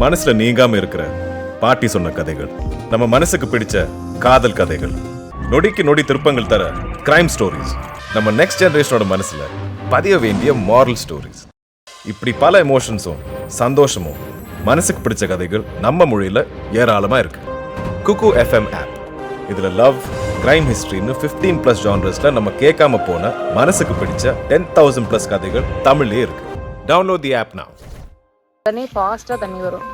மனசுல நீங்காம இருக்கிற பாட்டி சொன்ன கதைகள், நம்ம மனசுக்கு பிடிச்ச காதல் கதைகள், நொடிக்கு நொடி திருப்பங்கள் தர கிரைம் ஸ்டோரிஸ், நம்ம நெக்ஸ்ட் ஜெனரேஷனோட மனசுல பதிய வேண்டிய மாரல் ஸ்டோரிஸ். இப்படி பல எமோஷன்ஸும் சந்தோஷமும் மனசுக்கு பிடிச்ச கதைகள் நம்ம மொழியில ஏராளமா இருக்கு. குக்கு எஃப்எம் ஆப், இதுல லவ், கிரைம் ஹிஸ்டரின்னு 15+ ஜானர்ஸ்ல நம்ம கேட்காம போன மனசுக்கு பிடிச்ச 10,000+ கதைகள் தமிழ்லயே இருக்கு. Download the app now. தண்ணி ஃபாஸ்ட்டாக தண்ணி வரும்.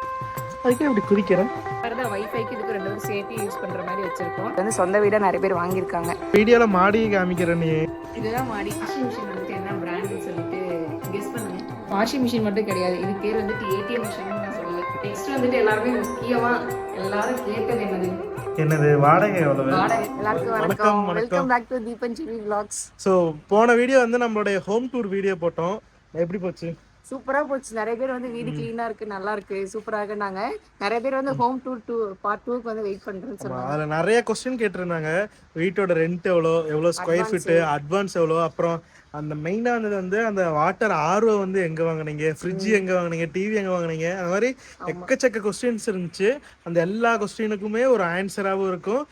அதுக்கே இப்படி குதிக்கிறேன். தான் வைஃபைக்கு இதுக்கு ரெண்டு பேரும் சேர்த்து யூஸ் பண்ணுற மாதிரி வச்சிருக்கோம். இது வந்து சொந்த வீடாக நிறைய பேர் வாங்கியிருக்காங்க. வீடியோவில் மாடி காமிக்கிறேன். நீ இதுதான் மாடி. வாஷிங் மிஷின் வந்துட்டு என்ன பிராண்டுன்னு சொல்லிட்டு கெஸ் பண்ணுங்க. வாஷிங் மிஷின் மட்டும் கிடையாது, இது பேர் வந்துட்டு ஏடிஎம் மிஷின் நான் சொல்லல. நெக்ஸ்ட் வந்துட்டு எல்லாருமே முக்கியமாக எல்லாரும் கேட்டது என்னது வாடகை எவ்வளவு? எல்லாருக்கும் வணக்கம். Welcome back to Deepan GV vlogs. So போன வீடியோ வந்து நம்மளுடைய ஹோம் டூர் வீடியோ போட்டோம். எப்படி போச்சு? சூப்பரா போச்சு. நிறைய பேர் வந்து வீடு கிளீனா இருக்கு, நல்லா இருக்கு, சூப்பரா இருக்குன்னாங்க. நிறைய பேர் வந்து ஹோம் டூர் பார்ட் 2க்கு வந்து வெயிட் பண்றேன்னு சொன்னாங்க. அதுல நிறைய क्वेश्चन கேட்டிருந்தாங்க. வீட்டோட ரெண்ட் எவ்வளோ ஸ்கொயர் ஃபீட், அட்வான்ஸ் எவ்வளோ, அப்புறம் அந்த மெயினானது வந்து அந்த வாட்டர் ஆர்ஓ வந்து எங்க வாங்குனீங்க, ஃப்ரிட்ஜ் எங்க வாங்குனீங்க, டிவி எங்க வாங்குனீங்க, அந்த மாதிரி எக்கச்சக்க கொஸ்டின்ஸ் இருந்துச்சு. அந்த எல்லா கொஸ்டினுக்குமே ஒரு ஆன்சராகவும் இருக்கும்.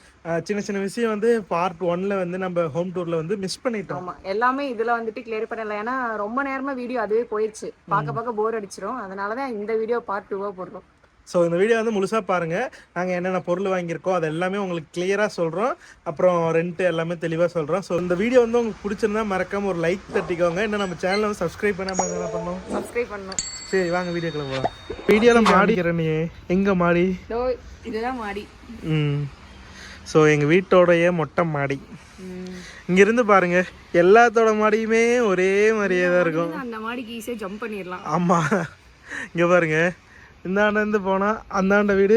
சின்ன சின்ன விஷயம் வந்து பார்ட் 1ல வந்து நம்ம ஹோம் டூர்ல வந்து மிஸ் பண்ணிட்டோம். ஆமா, எல்லாமே இதுல வந்துட்டு கிளியர் பண்ணல. ஏன்னா ரொம்ப நேரமா வீடியோ அதுவே போயிடுச்சு, பார்க்க போர் அடிச்சிரும். அதனாலதான் இந்த வீடியோ பார்ட் 2வா போடுறோம். ஸோ இந்த வீடியோ வந்து முழுசாக பாருங்கள். நாங்கள் என்னென்ன பொருள் வாங்கியிருக்கோம் அது எல்லாமே உங்களுக்கு கிளியராக சொல்கிறோம். அப்புறம் ரெண்ட்டு எல்லாமே தெளிவாக சொல்கிறோம். ஸோ இந்த வீடியோ வந்து உங்களுக்கு பிடிச்சிருந்தா மறக்காமல் ஒரு லைக் தட்டிக்கோங்க. இன்னும் நம்ம சேனலை வந்து சப்ஸ்கிரைப் பண்ணாமல் என்ன பண்ணோம்? சப்ஸ்கிரைப் பண்ணணும். சரி வாங்க வீடியோக்குள்ள போகலாம். வீடியோவில் மாடிக்கிறேன். நீ எங்கே மாடி? இதுதான் மாடி. ஸோ எங்கள் வீட்டோடைய மொட்டை மாடி. இங்கிருந்து பாருங்க, எல்லாத்தோட மாடியுமே ஒரே மாதிரியே தான் இருக்கும். அந்த மாடிக்கு ஈஸியாக ஜம்ப் பண்ணிடலாம். ஆமாம், இங்கே பாருங்க, இந்தாண்டு போனால் அந்தாண்ட வீடு,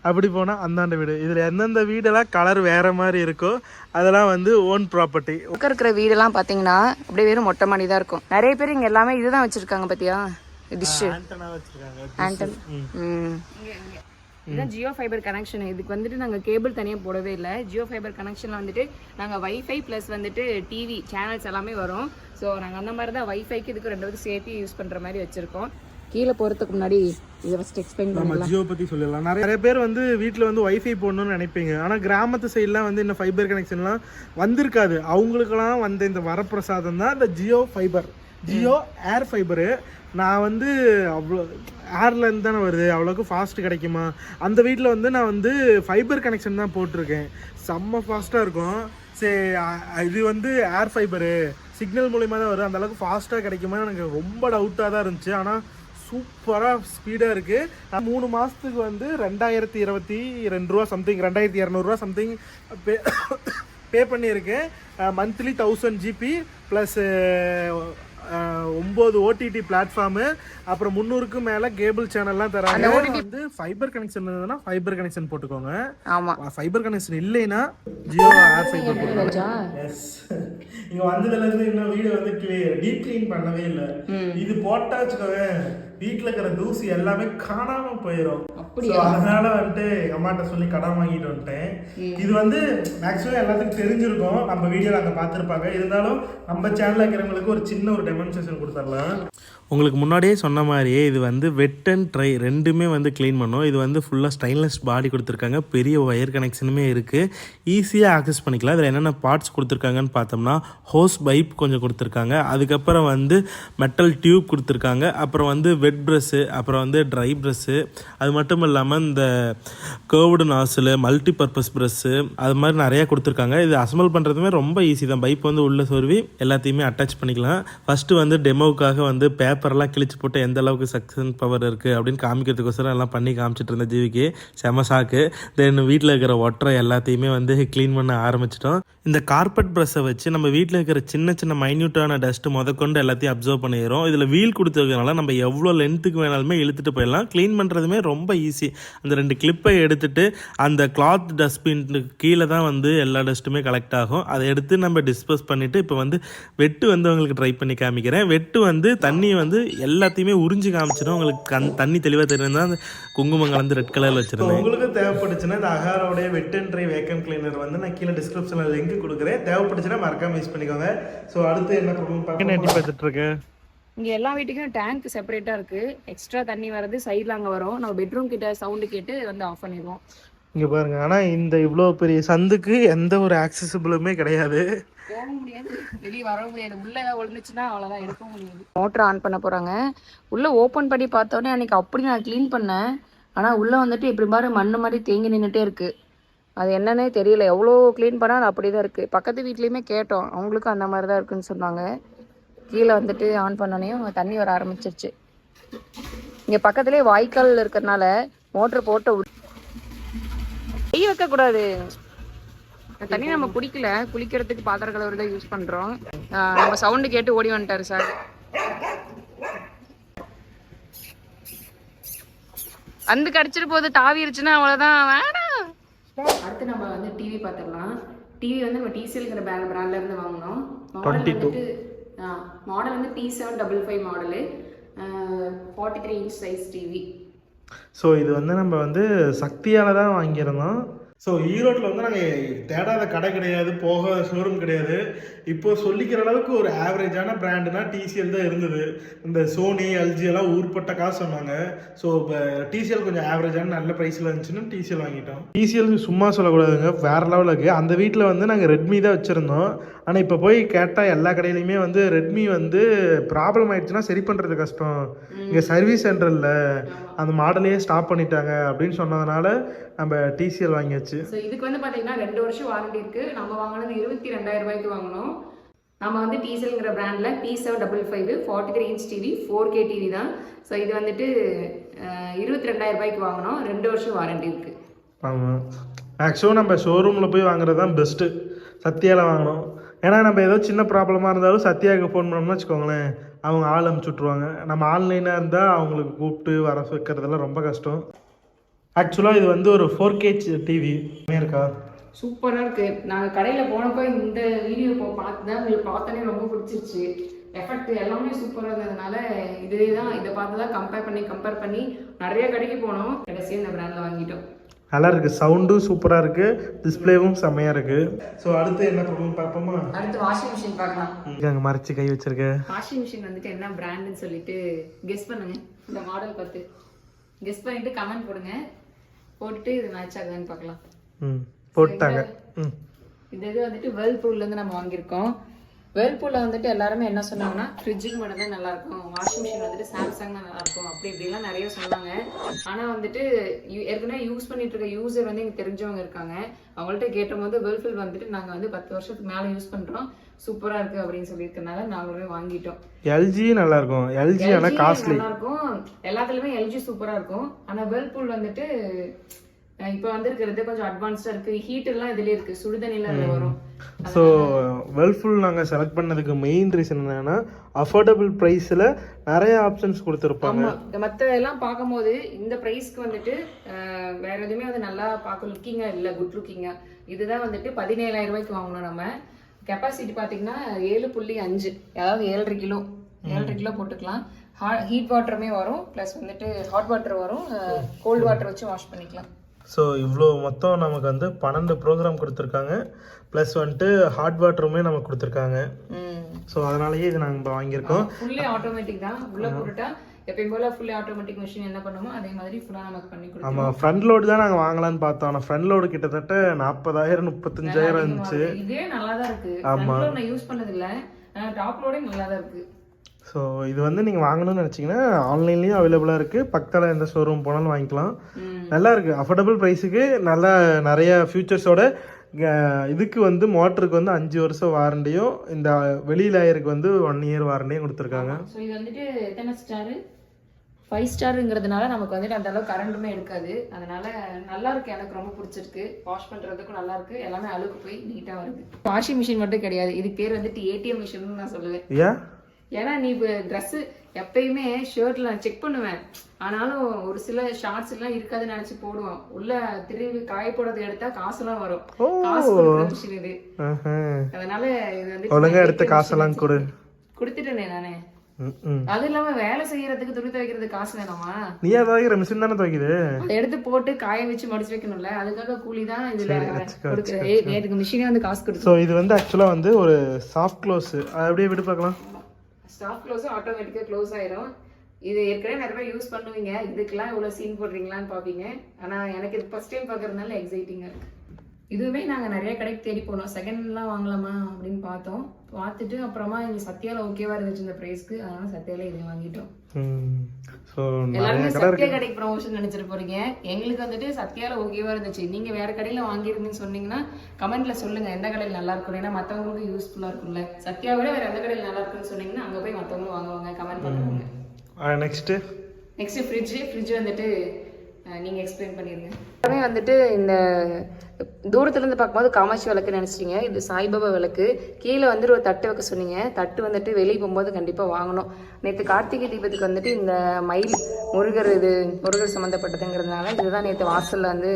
அப்படி போனால் அந்தாண்ட வீடு. இதில் எந்தெந்த வீடெல்லாம் கலர் வேறு மாதிரி இருக்கோ அதெல்லாம் வந்து ஓன் ப்ராப்பர்ட்டி. உட்கார இருக்கிற வீடெல்லாம் பார்த்தீங்கன்னா அப்படியே வெறும் மொட்டை மாடி தான் இருக்கும். நிறைய பேர் இங்கே எல்லாமே இதுதான் வச்சுருக்காங்க. பார்த்தியா, டிஷ்ஷு ஆண்டன். இதுதான் ஜியோ ஃபைபர் கனெக்ஷன். இதுக்கு வந்துட்டு நாங்கள் கேபிள் தனியாக போடவே இல்லை. ஜியோ ஃபைபர் கனெக்ஷனில் வந்துட்டு நாங்கள் வைஃபை ப்ளஸ் வந்துட்டு டிவி சேனல்ஸ் எல்லாமே வரும். ஸோ நாங்கள் அந்த மாதிரி தான் வைஃபைக்கு இதுக்கு ரெண்டு பேரும் சேர்த்து யூஸ் பண்ணுற மாதிரி வச்சுருக்கோம். கீழே போகிறதுக்கு முன்னாடி இதை ஃபஸ்ட் எக்ஸ்பிளைன் பண்ணலாம். ஜியோ பற்றி சொல்லலாம். நிறைய பேர் வந்து வீட்டில் வந்து வைஃபை போடணும்னு நினைப்பீங்க. ஆனால் கிராமத்து சைட்லாம் வந்து இன்னும் ஃபைபர் கனெக்ஷன்லாம் வந்திருக்காது. அவங்களுக்கெல்லாம் வந்து இந்த வரப்பிரசாதம் தான் இந்த ஜியோ ஃபைபர், ஜியோ ஏர் ஃபைபரு. நான் வந்து அவ்வளோ ஏர்லேருந்து தானே வருது, அவ்வளோக்கு ஃபாஸ்ட்டு கிடைக்குமா? அந்த வீட்டில் வந்து நான் வந்து ஃபைபர் கனெக்ஷன் தான் போட்டிருக்கேன். செம்ம ஃபாஸ்ட்டாக இருக்கும். சரி, இது வந்து ஏர் ஃபைபரு சிக்னல் மூலிமா தான் வரும். அந்தளவுக்கு ஃபாஸ்ட்டாக கிடைக்குமா எனக்கு ரொம்ப டவுட்டாக தான் இருந்துச்சு. ஆனால் சூப்பராக ஸ்பீடாக இருக்குது. 3 மாதத்துக்கு வந்து 2022 ரூபா சம்திங், 2200 சம்திங் பே பண்ணியிருக்கேன். Monthly 1000 GB plus 9 OTT platform, அப்புறம் 300க்கும் மேலே கேபிள் சேனல்லாம் தராங்க. வந்து ஃபைபர் கனெக்ஷன் இருந்ததுன்னா ஃபைபர் கனெக்ஷன் போட்டுக்கோங்க. ஆமாம், ஃபைபர் கனெக்ஷன் இல்லைன்னா ஜியோ ஏர் ஃபைபர் போட்டுக்கோங்க. எஸ், இங்கே வந்ததுலேருந்து இன்னும் வீடியோ வந்து டீப் க்ளீன் பண்ணவே இல்லை. இது போட்டா வச்சுக்கோங்க, வீட்டில் இருக்கிற தூசி எல்லாமே காணாமல் போயிடும். அதனால வந்துட்டு எங்கள் அம்மாட்ட சொல்லி கடன் வாங்கிட்டு வந்துட்டேன். இது வந்து மேக்ஸிமம் எல்லாத்துக்கும் தெரிஞ்சிருக்கும், நம்ம வீடியோவில் அங்கே பார்த்துருப்பாங்க. இருந்தாலும் நம்ம சேனலில் இருக்கிறவங்களுக்கு ஒரு சின்ன ஒரு டெமான்ஸ்ட்ரேஷன் கொடுத்துடலாம். உங்களுக்கு முன்னாடியே சொன்ன மாதிரியே இது வந்து வெட் அண்ட் ட்ரை ரெண்டுமே வந்து க்ளீன் பண்ணோம். இது வந்து ஃபுல்லாக ஸ்டைன்லெஸ் பாடி கொடுத்துருக்காங்க. பெரிய ஒயர் கனெக்ஷனுமே இருக்குது, ஈஸியாக ஆக்சஸ் பண்ணிக்கலாம். இதில் என்னென்ன பார்ட்ஸ் கொடுத்துருக்காங்கன்னு பார்த்தோம்னா ஹோஸ் பைப் கொஞ்சம் கொடுத்துருக்காங்க, அதுக்கப்புறம் வந்து மெட்டல் டியூப் கொடுத்துருக்காங்க, அப்புறம் வந்து வெட் ப்ரஷ்ஷு, அப்புறம் வந்து ட்ரை ப்ரஷ்ஷு, அது மட்டும் இல்லாமல் இந்த கர்வ்டு நாசில், மல்டி பர்பஸ் ப்ரஷ்ஷு, அது மாதிரி நிறையா கொடுத்துருக்காங்க. இது அசம்பிள் பண்ணுறதுமே ரொம்ப ஈஸி தான். பைப் வந்து உள்ளே சொருவி எல்லாத்தையுமே அட்டாச் பண்ணிக்கலாம். ஃபஸ்ட்டு வந்து டெமோவுக்காக வந்து பேப்பர்லாம் கிழிச்சு போட்டு எந்த அளவுக்கு சக்சன் பவர் இருக்குது அப்படின்னு காமிக்கிறதுக்கோசரம் எல்லாம் பண்ணி காமிச்சிட்டு இருந்த ஜீவிக்கு செம சாக்கு. தென் வீட்டில் இருக்கிற ஒற்றை எல்லாத்தையுமே வந்து க்ளீன் பண்ண ஆரம்பிச்சிட்டோம். இந்த கார்பெட் ப்ரஷ்ஷை வச்சு நம்ம வீட்டில் இருக்கிற சின்ன சின்ன மைன்யூட்டான டஸ்ட்டு முதற்கொண்டு எல்லாத்தையும் அப்சர்வ் பண்ணிடுறோம். இதில் வீல் கொடுத்துருக்கனால நம்ம எவ்வளோ லென்த்துக்கு வேணாலுமே இழுத்துட்டு போயிடலாம். க்ளீன் பண்ணுறதுமே ரொம்ப ஈஸி. அந்த 2 கிளிப்பை எடுத்துட்டு அந்த கிளாத் டஸ்ட்பின்னுக்கு கீழே தான் வந்து எல்லா டஸ்ட்டுமே கலெக்ட் ஆகும். அதை எடுத்து நம்ம டிஸ்போஸ் பண்ணிவிட்டு இப்போ வந்து வெட்டு வந்து உங்களுக்கு ட்ரை பண்ணி காமிக்கிறேன். வெட்டு வந்து தண்ணியை வந்து எல்லாத்தையுமே உறிஞ்சி காமிச்சிடும். உங்களுக்கு தண்ணி தெளிவாக தெரியுதுன்னா அந்த குங்குமம் கலந்து ரெட் கலரில் வச்சுருந்தேன். உங்களுக்கு தேவைப்பட்டுச்சுன்னா இந்த அகாரோடைய wet and dry vacuum cleaner வந்து நான் கீழே டிஸ்கிரிப்ஷனில் லிங்க் கொடுக்குறேன். தேவைப்பட்டுச்சுன்னா மறக்காம யூஸ் பண்ணிக்கோங்க. ஸோ அடுத்து என்ன ப்ராப்ளம் பார்த்துட்டு இருக்கேன். இங்கே எல்லா வீட்டுக்கும் டேங்க் செப்பரேட்டாக இருக்குது. எக்ஸ்ட்ரா தண்ணி வர்றது சைடில் அங்கே வரும். நம்ம பெட்ரூம் கிட்ட சவுண்டு கேட்டு வந்து ஆஃப் பண்ணிடுவோம். இங்கே பாருங்க, ஆனால் இந்த இவ்வளோ பெரிய சந்துக்கு எந்த ஒரு ஆக்சசிபிளுமே கிடையாது. போக முடியாது, வெளியே வர முடியாது. உள்ளே ஏதாவது ஒழுந்துச்சுன்னா அவ்வளோதான், எடுக்க முடியாது. மோட்டர் ஆன் பண்ண போகிறாங்க. உள்ளே ஓப்பன் பண்ணி பார்த்தோன்னே அன்றைக்கி அப்படி நான் க்ளீன் பண்ணேன். ஆனால் உள்ளே வந்துட்டு இப்படி மாதிரி மண் மாதிரி தேங்கி நின்றுட்டே இருக்குது. அது என்னன்னே தெரியல. எவ்வளோ க்ளீன் பண்ணால் அது அப்படி தான் இருக்குது. பக்கத்து வீட்லேயுமே கேட்டோம், அவங்களுக்கும் அந்த மாதிரி தான் இருக்குன்னு சொன்னாங்க. கீழே வந்துட்டு ஆன் பண்ணோனையும் தண்ணி வர ஆரம்பிச்சிருச்சு. இங்கே பக்கத்துலேயே வாய்க்கால் இருக்கிறதுனால மோட்டர் போட்டு கை வைக்கக்கூடாது. தண்ணி நம்ம குடிக்கல, குளிக்கிறதுக்கு பாத்திர கலவர் தான் யூஸ் பண்ணுறோம். நம்ம சவுண்டு கேட்டு ஓடி வந்துட்டாரு சார். வந்து கடிச்சிட்டு போது தாவிருச்சுன்னா அவ்வளோதான், வேணாம். அடுத்து நம்ம வந்து டிவி பார்த்துடலாம். டிவி வந்து நம்ம டிசிஎல்ங்கிற பிராண்ட்ல இருந்து வாங்கினோம். மாடல் வந்து T755 model, 43 inch size TV. So இது வந்து நம்ம வந்து சக்தியால் தான் வாங்கியிருந்தோம். ஸோ ஈரோட்டில் வந்து நாங்கள் தேடாத கடை கிடையாது, போகாத ஷோரூம் கிடையாது. இப்போது சொல்லிக்கிற அளவுக்கு ஒரு ஆவரேஜான பிராண்டுனா டிசிஎல் தான் இருந்தது. இந்த சோனி எல்ஜி எல்லாம் ஊர்பட்ட காசு சொன்னாங்க. ஸோ இப்போ டிசிஎல் கொஞ்சம் ஆவரேஜான நல்ல ப்ரைஸில் இருந்துச்சுன்னு டிசிஎல் வாங்கிட்டோம். டிசிஎல் சும்மா சொல்லக்கூடாதுங்க, வேறு லெவலில் இருக்குது. அந்த வீட்டில் வந்து நாங்கள் ரெட்மி தான் வச்சுருந்தோம். ஆனால் இப்போ போய் கேட்டால் எல்லா கடையிலையுமே வந்து ரெட்மி வந்து ப்ராப்ளம் ஆயிடுச்சுன்னா சரி பண்ணுறது கஷ்டம், இங்கே சர்வீஸ் சென்டரில் அந்த மாடலையே ஸ்டாப் பண்ணிட்டாங்க அப்படின்னு சொன்னதுனால நம்ம டிசிஎல் வாங்கியாச்சு. ஸோ இதுக்கு வந்து பார்த்தீங்கன்னா 2 வருஷம் வாரண்டி இருக்குது. நம்ம வாங்கினது 22,000 ரூபாய்க்கு வாங்கினோம். நம்ம வந்து டிசிஎல்ங்கிற பிராண்டில் T755 43 inch TV 4K TV தான். ஸோ இது வந்துட்டு 22,000 ரூபாய்க்கு வாங்கினோம். 2 வருஷம் வாரண்டி இருக்குது. ஆமாம், ஆக்சுவலாக நம்ம ஷோரூமில் போய் வாங்குறது தான் பெஸ்ட்டு. சத்யாவில் வாங்கணும். ஏன்னா நம்ம ஏதோ சின்ன ப்ராப்ளமாக இருந்தாலும் சத்யாவுக்கு ஃபோன் பண்ணோம்னு வச்சுக்கோங்களேன், அவங்க ஆள் அனுப்பிச்சுட்ருவாங்க. நம்ம ஆன்லைனாக இருந்தால் அவங்களுக்கு கூப்பிட்டு வர வைக்கிறதெல்லாம் ரொம்ப கஷ்டம். ஆக்சுவலாக இது வந்து ஒரு 4K டிவி இருக்கா, சூப்பராக இருக்குது. நாங்கள் கடையில் போனப்போ இந்த வீடியோ பார்த்து தான் உங்களுக்கு பார்த்தோன்னே ரொம்ப பிடிச்சிருச்சு. எஃபெக்ட் எல்லாமே சூப்பராக இருந்ததுனால இதே தான், இதை பார்த்து தான் கம்பேர் பண்ணி நிறைய கடைக்கு போனோம். கடைசியாக இந்த பிராண்டில் வாங்கிட்டோம். நல்லா இருக்குது, சவுண்டும் சூப்பராக இருக்குது, டிஸ்பிளேவும் செம்மையாக இருக்குது. ஸோ அடுத்து என்ன ப்ராப்ளம் பார்ப்போமா? அடுத்து வாஷிங் மிஷின் பார்க்கலாம். அங்கே மறைச்சி கை வச்சிருக்கேன். வாஷிங் மிஷின் வந்துட்டு என்ன பிராண்டுன்னு சொல்லிட்டு கெஸ் பண்ணுங்க. இந்த மாடல் பார்த்து கெஸ் பண்ணிட்டு கமெண்ட் போடுங்க. போட்டுட்டு இது மேட்ச் ஆகுதான்னு பார்க்கலாம். போட்டாங்க. இது வந்துட்டு வேர்ல்பூல்லேருந்து நம்ம வாங்கியிருக்கோம். வேர்ல்பூலில் வந்துட்டு எல்லாருமே என்ன சொன்னாங்கன்னா ஃப்ரிட்ஜுக்கு மட்டும் தான் நல்லாயிருக்கும், வாஷிங் மிஷின் வந்துட்டு சாம்சங் தான் நல்லாயிருக்கும், அப்படி இப்படிலாம் நிறைய சொன்னாங்க. ஆனால் வந்துட்டு ஏற்கனவே யூஸ் பண்ணிட்டு இருக்க யூசர் வந்து எங்களுக்கு தெரிஞ்சவங்க இருக்காங்க. அவங்கள்ட்ட கேட்டபோது வேர்ல்பூல் வந்துட்டு நாங்கள் வந்து 10 வருஷத்துக்கு மேலே யூஸ் பண்ணுறோம், சூப்பராக இருக்குது அப்படின்னு சொல்லியிருக்கனால நாங்களுமே வாங்கிட்டோம். எல்ஜி நல்லா இருக்கும், எல்ஜி ஆனால் காஸ்ட்லி நல்லா இருக்கும். எல்லாத்துலேயுமே எல்ஜி சூப்பராக இருக்கும். ஆனால் வேர்ல்பூல் வந்துட்டு இப்போ வந்துருக்கிறது கொஞ்சம் அட்வான்ஸ்டாக இருக்குது. ஹீட் எல்லாம் இதுலேயே இருக்குது, சுடுதண்ணியில் அதில் வரும். ஸோ வேர்ல்பூல் நாங்கள் செலக்ட் பண்ணதுக்கு மெயின் ரீசன் என்னன்னா அஃபோர்டபுள் ப்ரைஸில் நிறைய ஆப்ஷன்ஸ் கொடுத்துருப்பாங்க. மற்ற எல்லாம் பார்க்கும்போது இந்த ப்ரைஸ்க்கு வந்துட்டு வேற எதுவுமே வந்து நல்லா பார்க்க லுக்கிங்காக இல்லை, குட் லுக்கிங்காக. இதுதான் வந்துட்டு 17,000 ரூபாய்க்கு வாங்கணும். நம்ம கெப்பாசிட்டி பார்த்தீங்கன்னா 7.5, அதாவது 7.5 கிலோ போட்டுக்கலாம். ஹீட் வாட்டருமே வரும், ப்ளஸ் வந்துட்டு ஹாட் வாட்டர் வரும், கோல்டு வாட்டர் வச்சு வாஷ் பண்ணிக்கலாம். ஸோ இவ்வளோ மொத்தம் நமக்கு வந்து 12 ப்ரோக்ராம் கொடுத்துருக்காங்க, ப்ளஸ் வந்துட்டு ஹாட் வாட்டருமே நமக்கு கொடுத்துருக்காங்க. ஸோ அதனாலயே இது நாங்கள் வாங்கியிருக்கோம். ஃபுல்லி ஆட்டோமேட்டிக் தான். உள்ள போட்டுட்டா எப்பயும் போல ஃபுல்லி ஆட்டோமேட்டிக் மிஷின் என்ன பண்ணுமோ அதே மாதிரி ஃபுல்லாக நமக்கு பண்ணி கொடுக்கும். ஆமாம், ஃப்ரண்ட் லோடு தான் நாங்கள் வாங்கலான்னு பார்த்தோம். ஆனால் ஃப்ரண்ட் லோடு கிட்டத்தட்ட 40,000 35,000 இருந்துச்சு. இதே நல்லா தான் இருக்கு. ஆமாம், நான் யூஸ் பண்ணதில்லை, டாப் லோடே நல்லா தான் இருக்கு. ஸோ இது வந்து நீங்கள் வாங்கணும்னு நினச்சிங்கன்னா ஆன்லைன்லேயும் அவைலபிளாக இருக்குது, பக்கத்தில் எந்த ஷோரூம் போனாலும் வாங்கிக்கலாம். நல்லா இருக்குது, அஃபோர்டபுள் ப்ரைஸுக்கு நல்லா நிறைய ஃபியூச்சர்ஸோட. இதுக்கு வந்து மோட்டருக்கு வந்து 5 வருஷம் வாரண்டியும், இந்த வெளி லேயருக்கு வந்து 1 இயர் வாரண்டியும் கொடுத்துருக்காங்க. ஸோ இது வந்துட்டு எத்தனை ஸ்டாரு? 5 ஸ்டாருங்கிறதுனால நமக்கு வந்துட்டு அந்த அளவுக்கு கரண்ட்டுமே எடுக்காது. அதனால நல்லா இருக்கு, எனக்கு ரொம்ப பிடிச்சிருக்கு. வாஷ் பண்ணுறதுக்கும் நல்லா இருக்கு, எல்லாமே அழுக்கு போய் நீட்டாக வருது. வாஷிங் மிஷின் மட்டும் கிடையாது, இதுக்கு பேர் வந்துட்டு ஏடிஎம் மிஷின் நான் சொல்லுவேன். ஏன்னா நீ இப்போ ட்ரெஸ்ஸு எப்பயுமே ஷர்ட்ல நான் செக் பண்ணுவேன், ஆனாலும் ஒரு சில ஷார்ட்ஸ் எல்லாம் இருக்காதுன்னு நினைச்சு போடுவோம். உள்ள திரும்பி காய போடுறது எடுத்தா காசெல்லாம் வரும். காசு கொடுக்குற மிஷின் இது. அதனால இது வந்து ஒழுங்கா எடுத்து காசெல்லாம் கொடுத்துட்டேனே நானே. அது இல்லாம வேலை செய்யறதுக்கு துணி துவைக்கிறது காசு வேணாமா? நீ துவைக்கிற மிஷின் தானே துவைக்குது, அதை எடுத்து போட்டு காய வச்சு மடிச்சு வைக்கணும்ல, அதுக்காக கூலி தான் இதுல கொடுக்குறது. நேற்றுக்கு மிஷினே வந்து காசு கொடுத்து. ஸோ இது வந்து ஆக்சுவலா வந்து ஒரு சாஃப்ட் க்ளோஸ். அப்படியே விட்டு பார்க்கலாம். சாஃப்ட் க்ளோஸும் ஆட்டோமேட்டிக்காக க்ளோஸ் ஆயிரும். இது ஏற்கனவே நிறைய பேர் யூஸ் பண்ணுவீங்க, இதுக்கெல்லாம் இவ்வளோ சீன் போடுறீங்களான்னு பார்ப்பீங்க. ஆனால் எனக்கு இது ஃபர்ஸ்ட் டைம் பார்க்கறதுனால எக்ஸைட்டிங்காக இருக்குது. இதுவுமே நாங்கள் நிறைய கடைக்கு தேடி போனோம், செகண்ட்லாம் வாங்கலாமா அப்படின்னு பார்த்தோம். பார்த்துட்டு அப்புறமா எங்களுக்கு சத்யாவில் ஓகேவா இருந்துச்சு இந்த ப்ரைஸ்க்கு, அதனால சத்யாவில் இதை வாங்கிட்டோம். எல்லாருமே சத்யா கடைக்கு ப்ரமோஷன் நினைச்சிட்டு போறீங்க, எங்களுக்கு வந்துட்டு சத்யாவில் ஓகேவா இருந்துச்சு. நீங்க வேற கடையில வாங்கியிருந்தீங்கன்னு சொன்னீங்கன்னா கமெண்ட்ல சொல்லுங்க எந்த கடையில் நல்லா இருக்கும், ஏன்னா மற்றவங்களுக்கு யூஸ்ஃபுல்லா இருக்கும்ல. சத்யா விட வேற எந்த கடையில் நல்லா இருக்குன்னு சொன்னீங்கன்னா அங்கே போய் மற்றவங்களும் வாங்குவாங்க. கமெண்ட் பண்ணுவாங்க. நெக்ஸ்ட் ஃப்ரிட்ஜ் வந்துட்டு நீங்க எக்ஸ்பிளைன் பண்ணிருங்க. எல்லாமே வந்துட்டு இந்த தூரத்துல இருந்து பார்க்கும்போது காமாட்சி விளக்கு நினைச்சிட்டீங்க, இது சாய்பாபா விளக்கு. கீழே வந்துட்டு ஒரு தட்டு வைக்க சொன்னீங்க, தட்டு வந்துட்டு வெளியே போகும்போது கண்டிப்பா வாங்கணும். நேற்று கார்த்திகை தீபத்துக்கு வந்துட்டு இந்த மயில் முருகர் சம்மந்தப்பட்டதுங்கிறதுனால இதுதான் நேற்று வாசல்ல வந்து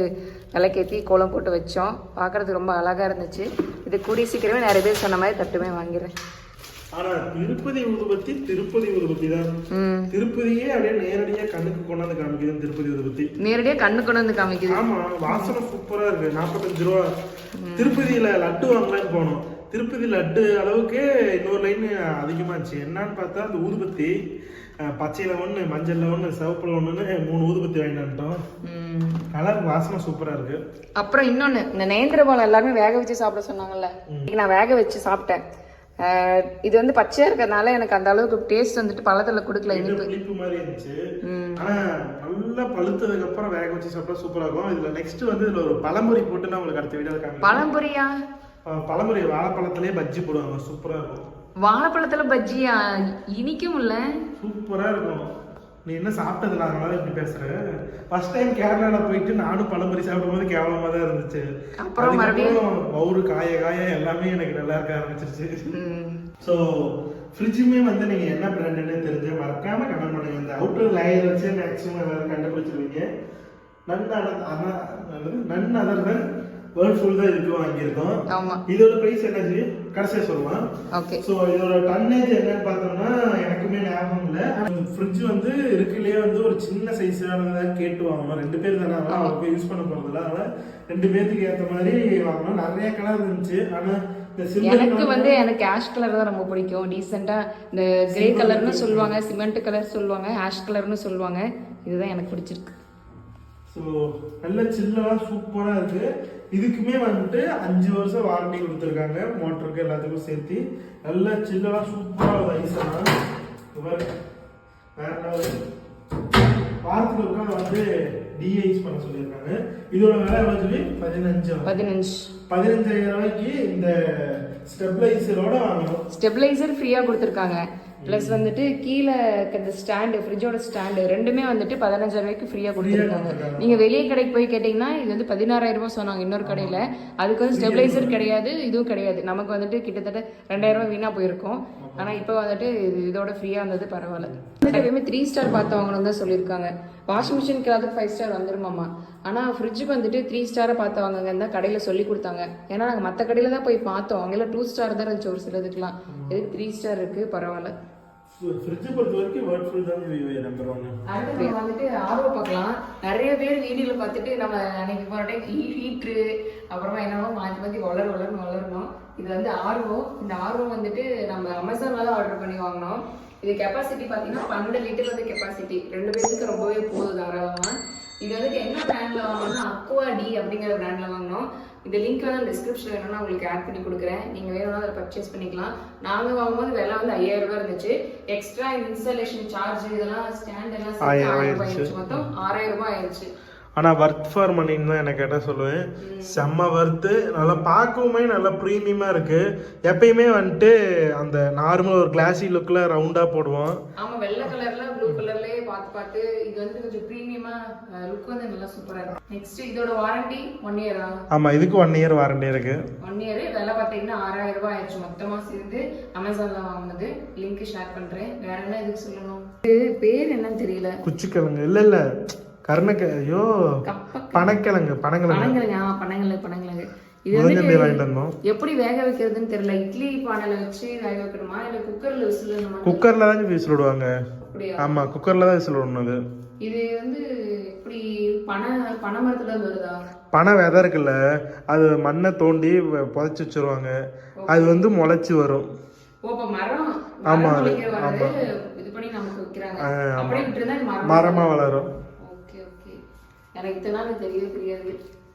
விளக்கேற்றி கோலம் போட்டு வச்சோம். பார்க்கறதுக்கு ரொம்ப அழகா இருந்துச்சு. இது கூடிய சீக்கிரமே நிறைய பேர் சொன்ன மாதிரி தட்டுமே வாங்கிடுறேன். ஆனா திருப்பதி ஊதுபத்தி தான். திருப்பதியே அப்படியே நேரடியா கண்ணுக்கு கொண்டாந்து காமிக்குது. திருப்பதி ஊதுபத்தி நேரடியா கண்ணுக்கு கொண்டு வந்து காமிக்குது. ஆமா, வாசனை சூப்பரா இருக்கு. 45 ரூபா. திருப்பதியில லட்டு வாங்கலான்னு போனோம். திருப்பதி லட்டு அளவுக்கு இன்னொரு லைன் அதிகமாச்சு. என்னன்னு பார்த்தா அந்த ஊதுபத்தி பச்சையில ஒண்ணு, மஞ்சள்ல ஒண்ணு, சிவப்புல ஒண்ணுன்னு 3 ஊதுபத்தி வாங்கிட்டோம். கலர் வாசனை சூப்பரா இருக்கு. அப்புறம் இன்னொன்னு, இந்த நேந்திரபாலம் எல்லாருமே வேக வச்சு சாப்பிட சொன்னாங்கல்ல, நான் வேக வச்சு சாப்பிட்டேன். இது வந்து பச்சையா இருக்கிறதுனால எனக்கு அந்த அளவுக்கு டேஸ்ட் வந்துட்டு பழத்துல கொடுக்கல, இனிப்பு மாதிரி இருந்துச்சு. ஆனா நல்லா பழுத்ததுக்கு அப்புறம் வேக வச்சு சாப்பிட்டா சூப்பரா இருக்கும். இதுல நெக்ஸ்ட் வந்து இதுல ஒரு பழம்பொரி போட்டு நான் உங்களுக்கு அடுத்த வீடியோல காமிக்கிறேன். பழம்பொரியா? பழம்பொரி வாழைப்பழத்திலே பஜ்ஜி போடுவாங்க, சூப்பரா இருக்கும். வாழைப்பழத்துல பஜ்ஜியா? இனிக்கும் இல்ல, சூப்பரா இருக்கும். நீ என்ன சாப்பிட்டதுல அதனால இப்படி பேசுற? ஃபர்ஸ்ட் டைம் கேரளால போயிட்டு நானும் பழம்பொரி சாப்பிடும்போது கேவலமா தான் இருந்துச்சு. அப்புறம் மறுபடியும் பவுரு காய எல்லாமே எனக்கு நல்லா இருக்க ஆரம்பிச்சிருச்சு. ஸோ ஃப்ரிட்ஜுமே வந்து நீங்க என்ன பிராண்டுன்னு தெரிஞ்சு மறக்காம கமெண்ட் பண்ணுங்க. இந்த அவுட்டர் லேயர் வச்சு மேக்ஸிமம் எல்லாரும் கண்டுபிடிச்சிருவீங்க. நன் அதர் தென் வேர்ல்ஃபுல் தான் இதுக்கு வாங்கியிருக்கோம். இதோட பிரைஸ் என்னது கடைசியா சொல்லலாம். ஸோ இதோட டன்னேஜ் என்னன்னு பார்த்தோம்னா எனக்குமே ஞாபகம் இல்லை. ஃப்ரிட்ஜ் வந்து இருக்குலயே வந்து ஒரு சின்ன சைஸானதான் கேட்டு வாங்கணும். 2 பேர் தானே, அவங்க யூஸ் பண்ண போறதில்ல, அதனால 2 பேருக்கு ஏற்ற மாதிரி வாங்கணும். நிறைய கலர் இருந்துச்சு. ஆனா எனக்கு ஆஷ் கலர் தான் ரொம்ப பிடிக்கும். டீசெண்டா இந்த கிரே கலர்னு சொல்லுவாங்க, சிமெண்ட் கலர் சொல்லுவாங்க, ஆஷ் கலர்னு சொல்லுவாங்க. இதுதான் எனக்கு பிடிச்சிருக்கு. ஸோ நல்ல சில்லெல்லாம் சூப்பராக இருக்குது. இதுக்குமே வந்துட்டு 5 வருஷம் வாரண்டி கொடுத்துருக்காங்க, மோட்டருக்கு எல்லாத்துக்கும் சேர்த்து. நல்ல சில்லெல்லாம் சூப்பராக ஐஸெல்லாம் வேற வாரத்துக்கு ஒருக்கா வந்து டிஐஸ் பண்ண சொல்லியிருக்காங்க. இதோட விலை எவ்வளோ சொல்லி 15,000 ரூபாய்க்கு இந்த ஸ்டெபிளைசரோட வாங்கணும். ஸ்டெபிளைசர் ஃப்ரீயா கொடுத்துருக்காங்க. பிளஸ் வந்துட்டு கீழே இந்த ஸ்டாண்டு, ஃப்ரிட்ஜோட ஸ்டாண்டு ரெண்டுமே வந்துட்டு 15,000 ரூபாய்க்கு ஃப்ரீயா கொடுத்துருக்காங்க. நீங்க வெளியே கடைக்கு போய் கேட்டீங்கன்னா இது வந்து 16,000 ரூபாய் சொன்னாங்க இன்னொரு கடையில. அதுக்கு வந்து ஸ்டெபிளைசர் கிடையாது, இதுவும் கிடையாது. நமக்கு வந்துட்டு கிட்டத்தட்ட 2,000 ரூபாய் வீணா போயிருக்கும். ஆனா இப்போ வந்துட்டு இதோட ஃப்ரீயா வந்தது பரவாயில்ல. எப்பயுமே 3 ஸ்டார் பார்த்து வாங்கணும் தான் சொல்லியிருக்காங்க. வாஷிங் மிஷினுக்கு அது 5 ஸ்டார் வந்துருமாமா. ஆனா ஃப்ரிட்ஜுக்கு வந்துட்டு 3 ஸ்டாரை பார்த்து வாங்குங்கன்னு தான் கடையில சொல்லி கொடுத்தாங்க. ஏன்னா நாங்க மற்ற கடையில தான் போய் பார்த்தோம், அங்கெல்லாம் 2 ஸ்டார் தான் இருந்துச்சு ஒரு சிலதுக்குலாம். இதுக்கு 3 ஸ்டார் இருக்கு, பரவாயில்ல. ஃப்ரிட்ஜ் பொறுத்த வரைக்கும் வேர்ல்ஃபுல் தான் நம்பர் 1. அடுத்து நம்ம வந்துட்டு ஆர்வம் பார்க்கலாம். நிறைய பேர் வீடியோல பார்த்துட்டு நம்ம அன்னைக்கு போற டைம் ஹீட்ரு அப்புறமா என்னவோ மாற்றி வளரணும். இது வந்து ஆர்வம். இந்த ஆர்வம் வந்துட்டு நம்ம அமேசான்ல தான் ஆர்டர் பண்ணி வாங்கினோம். இது கெப்பாசிட்டி பார்த்தீங்கன்னா 12 லிட்டர் வந்து கெப்பாசிட்டி. 2 பேருக்கு ரொம்பவே போதும் தாராளமா. இது வந்துட்டு என்ன பிராண்ட்ல வாங்கணும்னா அக்வா டி அப்படிங்கிற பிராண்ட்ல வாங்கினோம். இந்த லிங்க் வந்து டிஸ்கிரிப்ஷன்ல வேணும்னா உங்களுக்கு ஆட் பண்ணி கொடுக்குறேன், நீங்க வேணும்னா அதை பர்ச்சேஸ் பண்ணிக்கலாம். நாங்க வாங்கும்போது விலை வந்து 5,000 ரூபாய் இருந்துச்சு. எக்ஸ்ட்ரா இன்ஸ்டாலேஷன் சார்ஜ் இதெல்லாம் ஸ்டாண்ட் எல்லாம் 6,000 ரூபாய் ஆயிடுச்சு. மொத்தம் 6,000 ரூபாய் ஆயிடுச்சு. ஆனால் ஒர்த் ஃபார் மணின்னு தான் எனக்கு கேட்டால் சொல்லுவேன். செம்ம ஒர்த்து. நல்லா பார்க்கவுமே நல்லா ப்ரீமியமாக இருக்குது. எப்பயுமே வந்துட்டு அந்த நார்மல் ஒரு கிளாஸி லுக்கில் ரவுண்டாக போடுவோம். ஆமாம், வெள்ளை கலரில் ப்ளூ கலர்லேயே பார்த்து இது வந்து கொஞ்சம் ப்ரீமியமாக லுக் வந்து நல்லா சூப்பராக இருக்கும். நெக்ஸ்ட் இதோட வாரண்டி 1 இயரா? ஆமாம், இதுக்கு 1 இயர் வாரண்டி இருக்குது. 1 இயர் விலை பார்த்தீங்கன்னா 6,000 ரூபாய் ஆயிடுச்சு. மொத்தமாக சேர்ந்து அமேசானில் வாங்கினது. லிங்க் ஷேர் பண்ணுறேன். வேற என்ன இதுக்கு சொல்லணும்? இது பேர் என்னன்னு தெரியல. குச்சிக்கிழங்கு இல்லை கருணக்கிழங்கு, பனங்கிழங்கு. இது வந்து எப்படி வேக வைக்கிறதுன்னு தெரியல. இட்லி பானையில வச்சு வேக வைக்கணுமா இல்ல குக்கர்ல விசில் விடணுமா? குக்கர்ல தான் விசில் விடுவாங்க. ஆமா, குக்கர்ல தான் விசில் விடணும். இது வந்து இப்படி பனை மரத்துல வருதா? பனை விதை இருக்குல்ல, அது மண்ணை தோண்டி புதைச்சி வச்சிருவாங்க. அது வந்து முளைச்சு வரும். மரம் ஆமா, மரம் அது, முளைக்கிறத இது பண்ணி நமக்கு வைக்கிறாங்க. அப்படியே விட்டுருந்தா இது மரமா வளரும். ஓகே ஓகே, எனக்கு இத்தனை நாள் தெரியவே தெரியாது.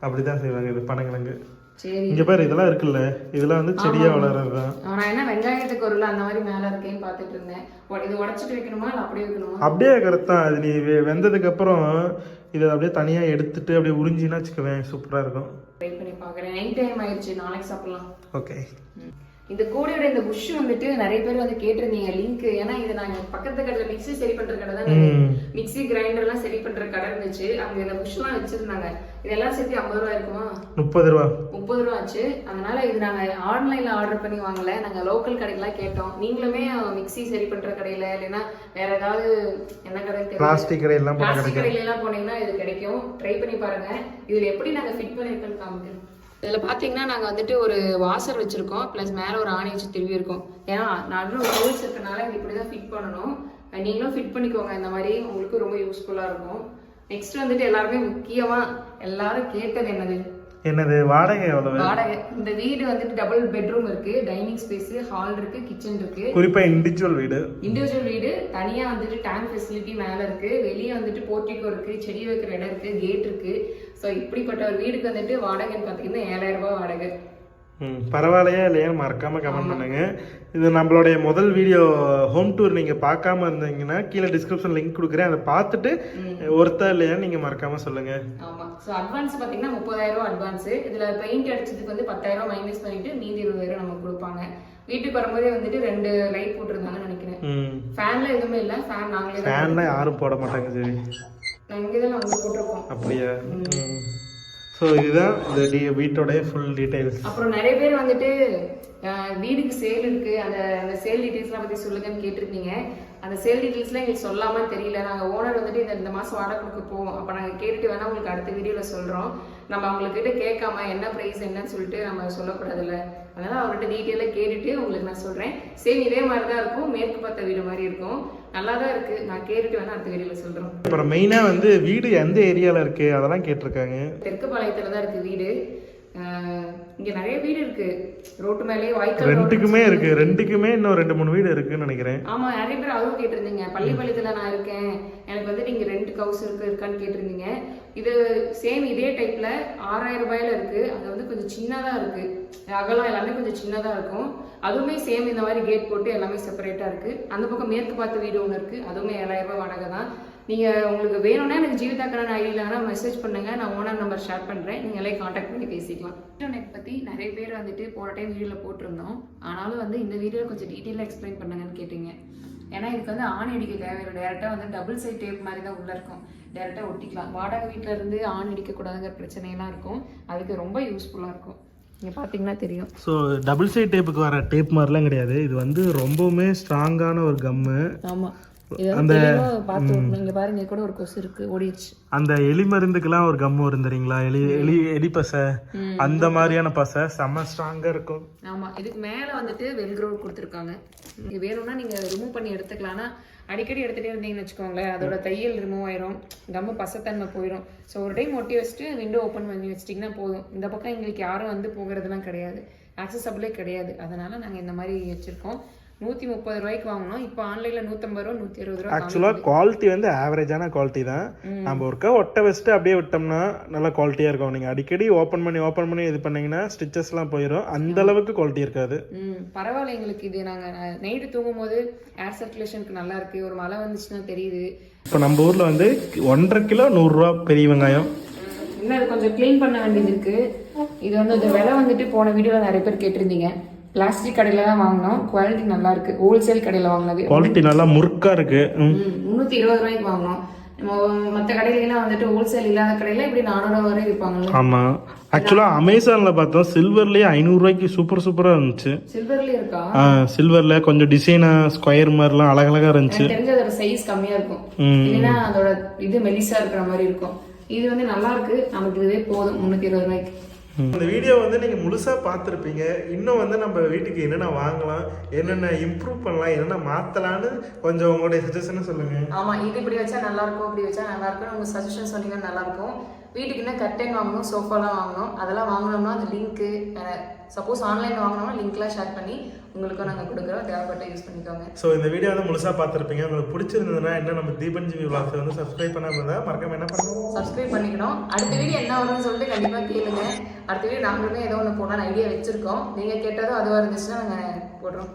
அப்படிதான் செய்வாங்க இது பனங்கிழங்கு. சரி, இங்க பாரு இதெல்லாம் இருக்குல்ல, இதெல்லாம் வந்து செடியா வளர்றதுதான். நான் என்ன வெங்காயத்துக்கு ஒரு அந்த மாதிரி மேல இருக்கேன்னு பாத்துட்டு இருந்தேன். இது உடைச்சிட்டு வைக்கணுமா இல்ல அப்படியே வைக்கணுமா? அப்படியே கரெக்ட் தான். அது நீ வெந்ததுக்கு அப்புறம் இதை அப்படியே தனியா எடுத்துட்டு அப்படியே உறிஞ்சினா வச்சுக்கவேன், சூப்பரா இருக்கும். ட்ரை பண்ணி பாக்குறேன். நைட் டைம் ஆயிடுச்சு, நாளைக்கு சாப்பிடலாம். ஓகே. இந்த கோடியோட இந்த புஷ் வந்துட்டு நிறைய பேர் வந்து கேட்டிருந்தீங்க லிங்க். ஏன்னா இது நாங்க பக்கத்து கடையில மிக்ஸி சரி பண்ற கடை தான், மிக்ஸி கிரைண்டர் எல்லாம் சரி பண்ற கடை இருந்துச்சு. அவங்க இந்த புஷ் எல்லாம் வச்சிருந்தாங்க. இதெல்லாம் சேர்த்து 50 ரூபா இருக்குமா? 30 ரூபா. 30 ரூபா ஆச்சு. அதனால இது நாங்க ஆன்லைன்ல ஆர்டர் பண்ணி வாங்கல, நாங்க லோக்கல் கடைக்கெல்லாம் கேட்டோம். நீங்களுமே மிக்ஸி சரி பண்ற கடையில இல்லைன்னா வேற ஏதாவது என்ன கடை, பிளாஸ்டிக் கடையெல்லாம் போனீங்கன்னா இது கிடைக்கும். ட்ரை பண்ணி பாருங்க. இதுல எப்படி நாங்க ஃபிட் பண்ணிருக்கோம்னு காமிக்கிறோம். இதுல பாத்தீங்கன்னா நாங்க வந்துட்டு ஒரு வாசர் வச்சிருக்கோம், பிளஸ் மேல ஒரு ஆணி வச்சு திருவி இருக்கோம். ஏன்னா நடுவில் ஒரு ஹோல்ஸ் இருக்கனால இது இப்படிதான் ஃபிட் பண்ணணும். நீங்களும் ஃபிட் பண்ணிக்கோங்க, இந்த மாதிரி உங்களுக்கு ரொம்ப யூஸ்ஃபுல்லா இருக்கும். நெக்ஸ்ட் வந்துட்டு எல்லாருமே முக்கியமா எல்லாரும் கேட்டது என்னது, வாடகை எவ்வளவு? வாடகை. இந்த வீடு வந்துட்டு டபுள் பெட்ரூம் இருக்கு, டைனிங் ஸ்பேஸ், ஹால் இருக்கு, கிச்சன் இருக்கு. குறிப்பா இண்டிவிஜுவல் வீடு தனியா வந்துட்டு டேங்க் ஃபெசிலிட்டி மேல இருக்கு. வெளியே வந்துட்டு போர்ட்டிகோ இருக்கு, செடி வைக்கிற இடம் இருக்கு, கேட் இருக்கு. ஸோ இப்படிப்பட்ட ஒரு வீடுக்கு வந்துட்டு வாடகைன்னு பார்த்தீங்கன்னா 7000 ரூபாய் வாடகை. பரவாயில்லையா இல்லையா மறக்காம கமெண்ட் பண்ணுங்க. இது நம்மளுடைய முதல் வீடியோ ஹோம் டூர், நீங்க பார்க்காம இருந்தீங்கன்னா கீழே டிஸ்கிரிப்ஷன் லிங்க் கொடுக்குறேன், அதை பார்த்துட்டு ஒருத்தா இல்லையா நீங்க மறக்காம சொல்லுங்க. ஆமா, ஸோ அட்வான்ஸ் பார்த்தீங்கன்னா 30,000 ரூபாய் அட்வான்ஸ். இதுல பெயிண்ட் அடிச்சதுக்கு வந்து 10,000 ரூபாய் மைனஸ் பண்ணிட்டு மீதி 20,000 நமக்கு கொடுப்பாங்க. வீட்டுக்கு வரும்போதே வந்துட்டு 2 லைட் போட்டுருந்தாங்கன்னு நினைக்கிறேன். ஃபேன்ல எதுவுமே இல்லை, ஃபேன் நாங்களே, ஃபேன்ல யாரும் போட மாட்டாங்க. சரி, இங்கேதான் நாங்கள் போட்டிருக்கோம். அப்படியா? ஸோ இதுதான் இந்த வீட்டோடைய ஃபுல் டீடைல்ஸ். அப்புறம் நிறைய பேர் வந்துட்டு வீடுக்கு சேல் இருக்கு, அந்த சேல் டீடைல்ஸ்லாம் பற்றி சொல்லுங்கன்னு கேட்டிருக்கீங்க. அந்த சேல் டீடைல்ஸ்லாம் எங்களுக்கு சொல்லாமல் தெரியல. நாங்கள் ஓனர் வந்துட்டு இந்த மாதம் வாடகை கொடுக்க போவோம். அப்போ நாங்கள் கேட்டுட்டு வேணா உங்களுக்கு அடுத்த வீடியோவில் சொல்கிறோம். நம்ம அவங்கக்கிட்ட கேட்காம என்ன ப்ரைஸ் என்னன்னு சொல்லிட்டு நம்ம சொல்லக்கூடாதுல்ல. அதனால அவர்கிட்ட டீட்டெயிலாக கேட்டுட்டு உங்களுக்கு நான் சொல்கிறேன். சேம் இதே மாதிரி தான் இருக்கும், மேற்கு பார்த்த வீடு மாதிரி இருக்கும், நல்லா தான் இருக்கு. நான் கேட்டுட்டு வேணா அடுத்த வீடியோவில் சொல்கிறோம். அப்புறம் மெயினாக வந்து வீடு எந்த ஏரியாவில் இருக்கு அதெல்லாம் கேட்டிருக்காங்க. தெற்குப்பாளையத்தில் தான் இருக்கு வீடு. இங்க நிறைய வீடு இருக்கு, ரோட்டு மேலேயே வாய்க்கால் ரெண்டுக்குமே இருக்கு. ரெண்டுக்குமே இன்னும் 2-3 வீடு இருக்குன்னு நினைக்கிறேன். ஆமா, நிறைய பேர் அதுவும் கேட்டிருந்தீங்க. பள்ளிப்பாளையத்துல நான் இருக்கேன், எனக்கு வந்து நீங்க ரெண்ட் ஹவுஸ் இருக்கான்னு கேட்டிருந்தீங்க. இது சேம் இதே டைப்ல 6000 ரூபாயில இருக்கு. அது வந்து கொஞ்சம் சின்னதா இருக்கு, அகலம் எல்லாமே கொஞ்சம் சின்னதா இருக்கும். அதுவுமே சேம் இந்த மாதிரி கேட் போட்டு எல்லாமே செப்பரேட்டா இருக்கு. அந்த பக்கம் மேற்கு பார்த்த வீடு ஒன்று இருக்கு, அதுவுமே 7000 ரூபாய் வாடகை தான். நீங்க உங்களுக்கு வேணும்னா எனக்கு ஜீவிதாக்கரன் ஐடியில் வேணா மெசேஜ் பண்ணுங்க, நான் ஓனர் நம்பர் ஷேர் பண்றேன், நீங்க எல்லாம் கான்டாக்ட் பண்ணி பேசிக்கலாம். இன்டர்நெட் பத்தி நிறைய பேர் வந்துட்டு போன டைம் வீடியோல போட்டிருந்தோம். ஆனாலும் வந்து இந்த வீடியோல கொஞ்சம் டீட்டெயிலாக எக்ஸ்பிளைன் பண்ணுங்கன்னு கேட்டீங்க. ஏன்னா இதுக்கு வந்து ஆணி அடிக்க தேவையில்லை, டேரெக்டா வந்து டபுள் சைட் டேப் மாதிரி தான் உள்ள இருக்கும், டேரெக்டா ஒட்டிக்கலாம். வாடகை வீட்டில இருந்து ஆணி அடிக்க கூடாதுங்கிற பிரச்சனையெல்லாம் இருக்கும், அதுக்கு ரொம்ப யூஸ்ஃபுல்லா இருக்கும். இங்கே பார்த்தீங்கன்னா தெரியும். ஸோ டபுள் சைட் டேப்புக்கு வர டேப் மாதிரிலாம் கிடையாது, இது வந்து ரொம்பவுமே ஸ்ட்ராங்கான ஒரு கம்மு. ஆமாம், அந்த இங்க பாருங்க கூட ஒரு கொசு இருக்கு, ஓடிடுச்சு. அந்த எலி மருந்துக்கெல்லாம் ஒரு கம் வரும் தெரியுங்களா, எலி பசை, அந்த மாதிரியான பசை செம்ம ஸ்ட்ராங்கா இருக்கும். ஆமா, இதுக்கு மேல வந்துட்டு வெல்க்ரோ கொடுத்துருக்காங்க. நீங்க வேணும்னா நீங்க ரிமூவ் பண்ணி எடுத்துக்கலாம். அடிக்கடி எடுத்துட்டே இருந்தீங்கன்னு வச்சுக்கோங்களேன், அதோட தையல் ரிமூவ் ஆயிரும், கம்மு பசத்தன்மை போயிடும். ஸோ ஒரு டைம் ஒட்டி வச்சுட்டு விண்டோ ஓப்பன் பண்ணி வச்சிட்டிங்கன்னா போதும். இந்த பக்கம் எங்களுக்கு யாரும் வந்து போகிறதுலாம் கிடையாது, ஆக்சசபிளே கிடையாது. அதனால நாங்கள் இந்த மாதிரி வச்சிருக்கோம். 130 ரூபாய்க்கு வாங்கணும். இப்போ ஆன்லைன்ல 150 ரூபா 120 ரூபா. ஆக்சுவலா குவாலிட்டி வந்து ஆவரேஜான குவாலிட்டி தான். நம்ம ஒருக்கா ஒட்ட வச்சுட்டு அப்படியே விட்டோம்னா நல்ல குவாலிட்டியா இருக்கும். நீங்க அடிக்கடி ஓப்பன் பண்ணி இது பண்ணீங்கன்னா ஸ்டிச்சஸ் எல்லாம் போயிடும், அந்த அளவுக்கு குவாலிட்டி இருக்காது. பரவாயில்ல, எங்களுக்கு இது நாங்க நைட்டு தூங்கும் போது ஏர் சர்க்குலேஷனுக்கு நல்லா இருக்கு. ஒரு மழை வந்துச்சுன்னா தெரியுது. இப்போ நம்ம ஊர்ல வந்து 1.5 கிலோ 100 ரூபா பெரிய வெங்காயம். இன்னும் அது கொஞ்சம் கிளீன் பண்ண வேண்டியது இருக்கு. இது வந்து இந்த விலை வந்துட்டு போன வீடியோல நிறைய பேர் கேட்டிருந்தீங்க. பிளாஸ்டிக் கடையில தான் வாங்கினோம், குவாலிட்டி நல்லா இருக்கு. ஹோல்சேல் கடையில வாங்கினது குவாலிட்டி நல்லா முறுக்கா இருக்கு. 320 ரூபாய்க்கு வாங்கினோம். மற்ற கடையிலாம் வந்துட்டு ஹோல்சேல் இல்லாத கடையில இப்படி 400 வரை இருப்பாங்க. ஆமா, ஆக்சுவலா அமேசான்ல பார்த்தோம் சில்வர்லயே 500 ரூபாய்க்கு சூப்பரா இருந்துச்சு. சில்வர்லயே இருக்கா? சில்வர்ல கொஞ்சம் டிசைனா ஸ்கொயர் மாதிரிலாம் அழகழகா இருந்துச்சு. தெரிஞ்ச அதோட சைஸ் கம்மியா இருக்கும், இல்லைன்னா அதோட இது மெலிசா இருக்கிற மாதிரி இருக்கும். இது வந்து நல்லா இருக்கு, நமக்கு இதுவே போதும் 320 ரூபாய்க்கு. இந்த வீடியோ வந்து நீங்கள் முழுசாக பார்த்துருப்பீங்க. இன்னும் வந்து நம்ம வீட்டுக்கு என்னென்ன வாங்கலாம், என்னென்ன இம்ப்ரூவ் பண்ணலாம், என்னென்ன மாற்றலான்னு கொஞ்சம் உங்களுடைய சஜஷனை சொல்லுங்கள். ஆமாம், இது இப்படி வச்சா நல்லாயிருக்கும், இப்படி வச்சா நல்லாயிருக்கும், உங்கள் சஜஷன் சொன்னீங்கன்னா நல்லாயிருக்கும். வீட்டுக்கு என்ன கர்டன் வாங்கணும், சோஃபாலாம் வாங்கணும், அதெல்லாம் வாங்கணும்னா அந்த லிங்க்கு சப்போஸ் ஆன்லைனில் வாங்கினோம்னா லிங்க்லாம் ஷேர் பண்ணி உங்களுக்கும் நாங்கள் கொடுக்குறோம், தேவைப்பட்ட யூஸ் பண்ணிக்கோங்க. ஸோ இந்த வீடியோ வந்து முழுசாக பார்த்துருப்பீங்க. உங்களுக்கு பிடிச்சிருந்ததுன்னா என்ன நம்ம தீபன் ஜிவி விலாக்ஸை வந்து சப்ஸ்கிரைப் பண்ணாமல் இருந்தால் மறக்காம என்ன பண்ணுவோம், சப்ஸ்கிரைப் பண்ணிக்கணும். அடுத்த வீடியோ என்ன வரும்னு சொல்லிட்டு கண்டிப்பாக கேளுங்க. அடுத்த வீடியோ நாங்களுமே ஏதோ ஒன்று போடலான்னு ஐடியா வச்சுருக்கோம். நீங்கள் கேட்டதும் அதுவாக இருந்துச்சுன்னா நாங்கள் போடுறோம்.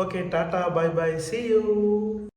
Okay, tata, bye bye, see you.